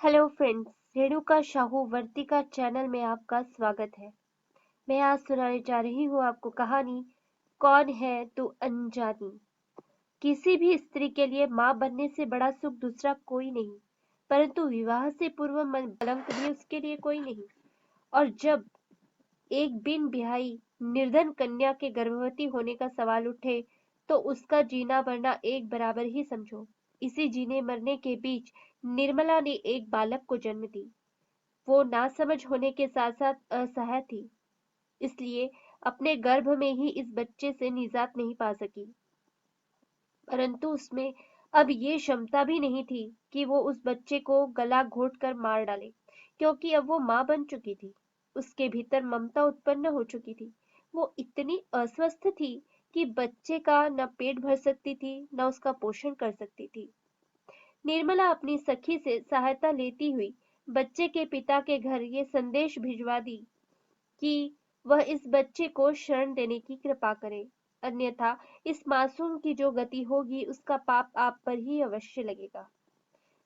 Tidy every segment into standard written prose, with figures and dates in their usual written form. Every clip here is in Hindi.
हेलो फ्रेंड्स, रेणुका शाहू वर्तिका चैनल में आपका स्वागत है। मैं आज सुनाने जा रही हूँ आपको कहानी कौन है तू अनजानी। किसी भी स्त्री के लिए माँ बनने से बड़ा सुख दूसरा कोई नहीं, परंतु विवाह से पूर्व मन कलंक भी उसके लिए कोई नहीं। और जब एक बिन ब्याही निर्धन कन्या के गर्भवती होने का सवाल उठे तो उसका जीना मरना एक बराबर ही समझो। इसी जीने मरने के बीच निर्मला ने एक बालक को जन्म दी। वो नासमझ होने के साथ साथ असहाय थी, इसलिए अपने गर्भ में ही इस बच्चे से निजात नहीं पा सकी। परंतु उसमें अब ये क्षमता भी नहीं थी कि वो उस बच्चे को गला घोट कर मार डाले, क्योंकि अब वो माँ बन चुकी थी। उसके भीतर ममता उत्पन्न हो चुकी थी। वो इतनी अस्वस्थ थी कि बच्चे का न पेट भर सकती थी न उसका पोषण कर सकती थी। निर्मला अपनी सखी से सहायता लेती हुई बच्चे के पिता के घर ये संदेश भिजवा दी कि वह इस बच्चे को शरण देने की कृपा करे, अन्यथा इस मासूम की जो गति होगी उसका पाप आप पर ही अवश्य लगेगा।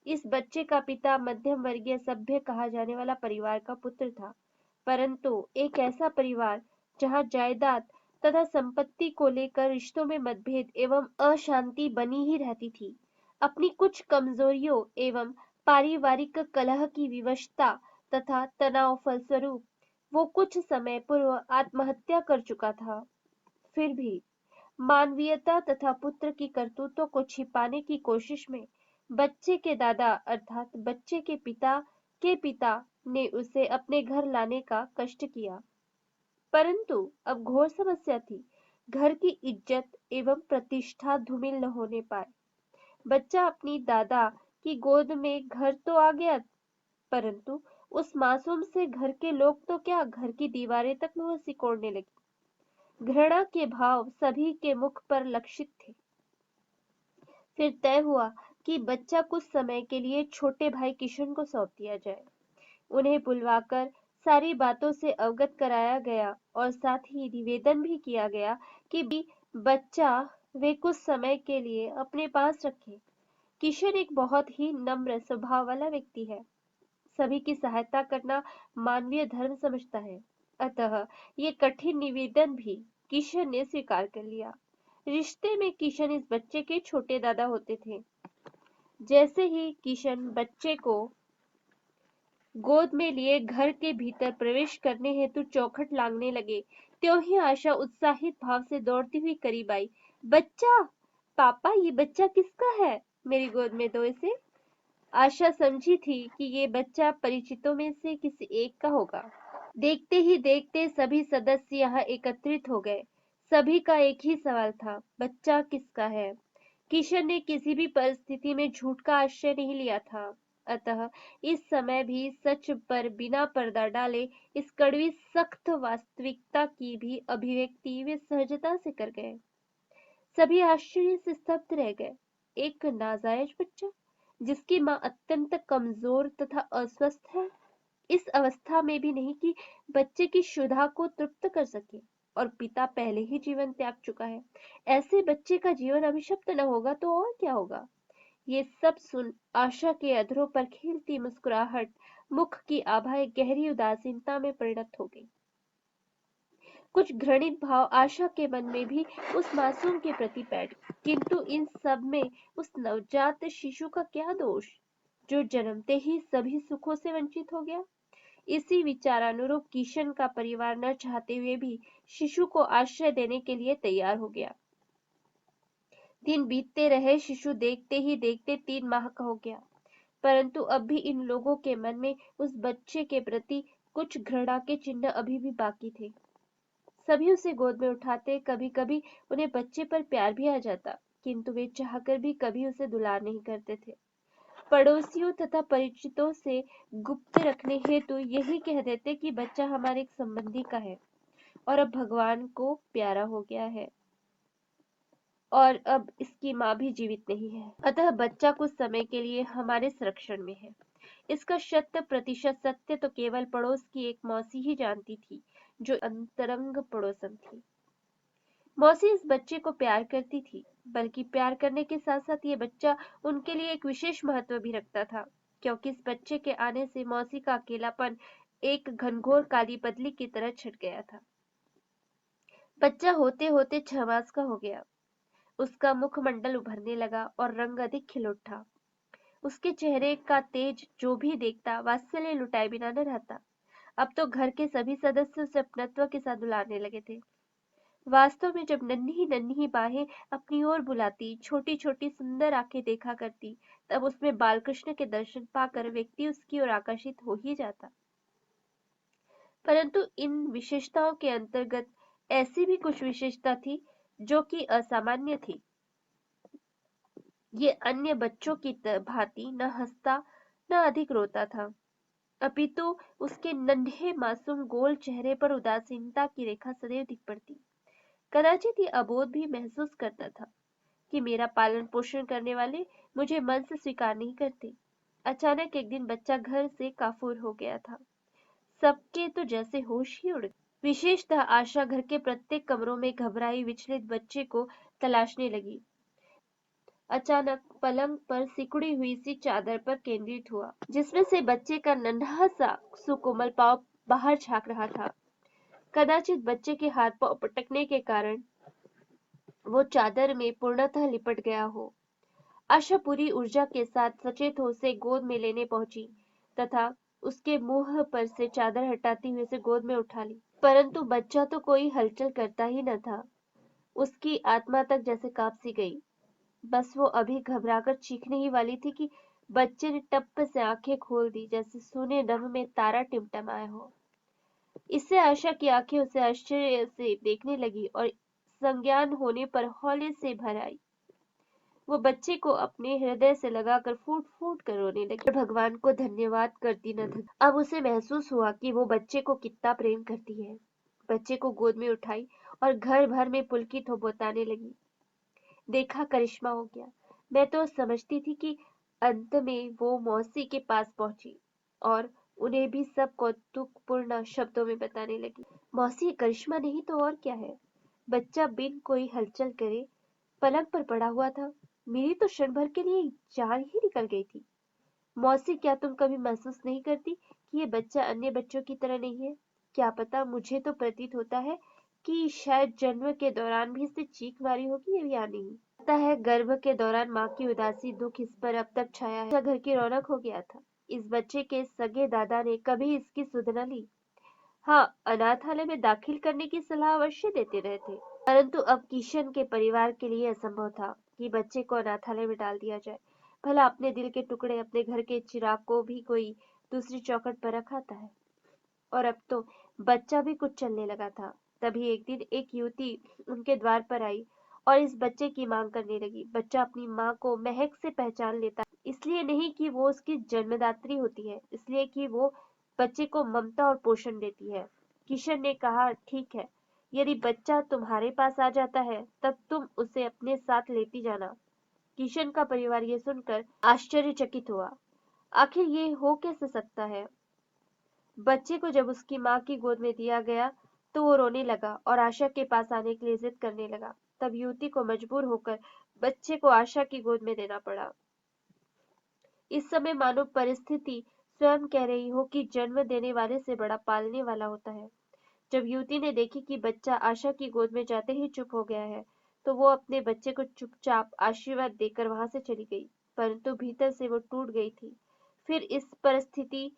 इस बच्चे का पिता मध्यम वर्गीय सभ्य कहा जाने वाला परिवार का पुत्र था, परंतु एक ऐसा परिवार जहां जायदाद तथा संपत्ति को लेकर रिश्तों में मतभेद एवं अशांति बनी ही रहती थी। अपनी कुछ कमजोरियों एवं पारिवारिक कलह की विवशता तथा तनाव फलस्वरूप वो कुछ समय पूर्व आत्महत्या कर चुका था। फिर भी मानवीयता तथा पुत्र की करतूतों को छिपाने की कोशिश में बच्चे के दादा अर्थात बच्चे के पिता ने उसे अपने घर लाने का कष्ट किया। परंतु अब घोर समस्या थी। घर की इज्जत एवं प्रतिष्ठा धूमिल न होने पाए। बच्चा अपनी दादा की गोद में घर तो आ गया, परंतु उस मासूम से घर के लोग तो क्या, घर की दीवारें तक मुंह सिकोड़ने लगी। घृणा के भाव सभी के मुख पर लक्षित थे। फिर तय हुआ कि बच्चा कुछ समय के लिए छोटे भाई किशन को सौंप दिया जाए। उन्हें बुलवाकर सारी बातों से अवगत कराया गया और साथ ही निवेदन भी किया गया कि बच्चा वे कुछ समय के लिए अपने पास रखें। किशन एक बहुत ही नम्र स्वभाव वाला व्यक्ति है। सभी की सहायता करना मानवीय धर्म समझता है। अतः ये कठिन निवेदन भी किशन ने स्वीकार कर लिया। रिश्ते में किशन इस बच्चे के छोटे दादा होते थे। जैसे ही किशन बच्चे को गोद में लिए घर के भीतर प्रवेश करने हेतु चौखट लांघने लगे, त्यों ही आशा उत्साहित भाव से दौड़ती हुई करीब आई। बच्चा, पापा ये बच्चा किसका है? मेरी गोद में दो इसे। आशा समझी थी कि ये बच्चा परिचितों में से किसी एक का होगा। देखते ही देखते सभी सदस्य यहाँ एकत्रित हो गए। सभी का एक ही सवाल था, बच्चा किसका है? किशन ने किसी भी परिस्थिति में झूठ का आश्रय नहीं लिया था, अतः इस समय भी सच पर बिना पर्दा डाले इस कड़वी सख्त वास्तविकता की भी अभिव्यक्ति वे सहजता से कर गए। सभी आश्चर्य से स्तब्ध रह गए। एक नाजायज बच्चा जिसकी माँ अत्यंत कमजोर तथा अस्वस्थ है, इस अवस्था में भी नहीं कि बच्चे की क्षुधा को तृप्त कर सके, और पिता पहले ही जीवन त्याग चुका है। ऐसे बच्चे का जीवन अभिशप्त न होगा तो और क्या होगा? ये सब सुन आशा के अधरों पर खिलती मुस्कुराहट मुख की आभा एक गहरी उदासीनता में परिणत हो गई। कुछ घृणित भाव आशा के मन में भी उस मासूम के प्रति बैठ गए। किंतु इन सब में उस नवजात शिशु का क्या दोष, जो जन्मते ही सभी सुखों से वंचित हो गया? इसी विचारानुरूप किशन का परिवार न चाहते हुए भी शिशु को आश्रय देने के लिए तैयार हो गया। दिन बीतते रहे, शिशु देखते ही देखते 3 माह का हो गया, परंतु अब भी इन लोगों के मन में उस बच्चे के प्रति कुछ घृणा के चिन्ह अभी भी बाकी थे। सभी उसे गोद में उठाते, कभी कभी उन्हें बच्चे पर प्यार भी आ जाता, किंतु वे चाहकर भी कभी उसे दुलार नहीं करते थे। पड़ोसियों तथा परिचितों से गुप्त रखने हेतु यही कह देते कि बच्चा हमारे एक संबंधी का है और अब भगवान को प्यारा हो गया है और अब इसकी माँ भी जीवित नहीं है, अतः बच्चा कुछ समय के लिए हमारे संरक्षण में है। इसका 100% सत्य तो केवल पड़ोस की एक मौसी ही जानती थी, जो अंतरंग पड़ोसन थी। मौसी इस बच्चे को प्यार करती थी, बल्कि प्यार करने के साथ साथ ये बच्चा उनके लिए एक विशेष महत्व भी रखता था। क्योंकि इस बच्चे के आने से मौसी का अकेलापन एक घनघोर काली बदली की तरह छट गया था। बच्चा होते होते 6 मास का हो गया। उसका मुखमंडल उभरने लगा और रंग अधिक खिल उठा। उसके चेहरे का तेज जो भी देखता वात्सल्य लुटाए बिना न रहता। अब तो घर के सभी सदस्य उसे अपनत्व के साथ बुलाने लगे थे। वास्तव में जब नन्ही नन्ही बाहें अपनी ओर बुलाती, छोटी छोटी सुंदर आंखें देखा करती, तब उसमें बालकृष्ण के दर्शन पाकर व्यक्ति उसकी ओर आकर्षित हो ही जाता। परंतु इन विशेषताओं के अंतर्गत ऐसी भी कुछ विशेषता थी जो कि असामान्य थी। ये अन्य बच्चों की भांति न हंसता न अधिक रोता था, अपितु उसके नन्हे मासूम गोल चेहरे पर उदासीनता की रेखा सदैव दिख पड़ती। कदाचित ये अबोध भी महसूस करता था कि मेरा पालन पोषण करने वाले मुझे मन से स्वीकार नहीं करते। अचानक एक दिन बच्चा घर से काफूर हो गया था। सबके तो जैसे होश ही उड़ गए। विशेषतः आशा घर के प्रत्येक कमरों में घबराई विचलित बच्चे को तलाशने लगी। अचानक पलंग पर सिकुड़ी हुई सी चादर पर केंद्रित हुआ, जिसमें से बच्चे का नन्हा सा सुकोमल पांव बाहर झांक रहा था। कदाचित बच्चे के हाथ पांव पटकने के कारण वो चादर में पूर्णतः लिपट गया हो। आशा पूरी ऊर्जा के साथ सचेत हो उसे गोद में लेने पहुंची तथा उसके मुंह पर से चादर हटाती हुए उसे गोद में उठा ली। परंतु बच्चा तो कोई हलचल करता ही न था। उसकी आत्मा तक जैसे कांप सी गई। बस वो अभी घबराकर चीखने ही वाली थी कि बच्चे ने टप से आंखें खोल दी, जैसे सूने नभ में तारा टिमटिमाया हो। इससे आशा की आंखें उसे आश्चर्य से देखने लगी और संज्ञान होने पर हौले से भर आई। वो बच्चे को अपने हृदय से लगाकर फूट फूट कर रोने लगी और भगवान को धन्यवाद करती न थकी। अब उसे महसूस हुआ कि वो बच्चे को कितना प्रेम करती है। बच्चे को गोद में उठाई और घर भर में पुलकित हो बताने लगी, देखा करिश्मा हो गया। मैं तो समझती थी कि अंत में वो मौसी के पास पहुंची और उन्हें भी सब कौतुकपूर्ण शब्दों में बताने लगी। मौसी, करिश्मा नहीं तो और क्या है। बच्चा बिन कोई हलचल करे पलंग पर पड़ा हुआ था। मेरी तो क्षण भर के लिए जान ही निकल गई थी। मौसी, क्या तुम कभी महसूस नहीं करती कि ये बच्चा अन्य बच्चों की तरह नहीं है? क्या पता, मुझे तो प्रतीत होता है कि शायद जन्म के दौरान भी इसने चीख मारी होगी या नहीं। लगता है गर्भ के दौरान माँ की उदासी दुख इस पर अब तक छाया है। घर की रौनक हो गया था। इस बच्चे के सगे दादा ने कभी इसकी सुध न ली। हाँ, अनाथालय में दाखिल करने की सलाह अवश्य देते रहे थे, परंतु अब किशन के परिवार के लिए असंभव था कि बच्चे को अनाथालय में डाल दिया जाए। भला अपने दिल के टुकड़े, अपने घर के चिराग को भी कोई दूसरी चौखट पर रखाता है। और अब तो बच्चा भी कुछ चलने लगा था। तभी एक दिन एक युवती उनके द्वार पर आई और इस बच्चे की मांग करने लगी। बच्चा अपनी माँ को महक से पहचान लेता, इसलिए नहीं कि वो उसकी जन्मदात्री होती है, इसलिए कि वो बच्चे को ममता और पोषण देती है। किशन ने कहा, ठीक है, यदि बच्चा तुम्हारे पास आ जाता है तब तुम उसे अपने साथ लेती जाना। किशन का परिवार ये सुनकर आश्चर्यचकित हुआ। आखिर ये हो कैसे सकता है? बच्चे को जब उसकी माँ की गोद में दिया गया तो वो रोने लगा और आशा के पास आने के लिए जिद करने लगा। तब युवती को मजबूर होकर बच्चे को आशा की गोद में देना पड़ा। इस समय मानो परिस्थिति स्वयं कह रही हो कि जन्म देने वाले से बड़ा पालने वाला होता है। जब युवती ने देखी कि बच्चा आशा की गोद में जाते ही चुप हो गया है, तो वो अपने बच्चे को चुपचाप आशीर्वाद देकर वहां से चली गई, परंतु भीतर से वो टूट गई थी। फिर इस परिस्थिति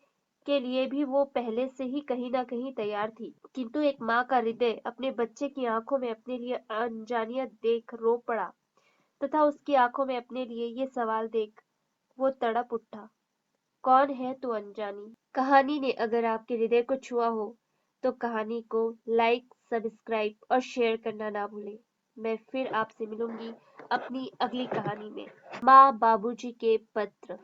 के लिए भी वो पहले से ही कहीं ना कहीं तैयार थी, किंतु एक माँ का हृदय अपने बच्चे की आंखों में अपने लिए अनजानियत देख रो पड़ा तथा उसकी आंखों में अपने लिए ये सवाल देख वो तड़प उठा, कौन है तू अनजानी। कहानी ने अगर आपके हृदय को छुआ हो तो कहानी को लाइक, सब्सक्राइब और शेयर करना ना भूलें। मैं फिर आपसे मिलूंगी अपनी अगली कहानी में। माँ बाबूजी के पत्र।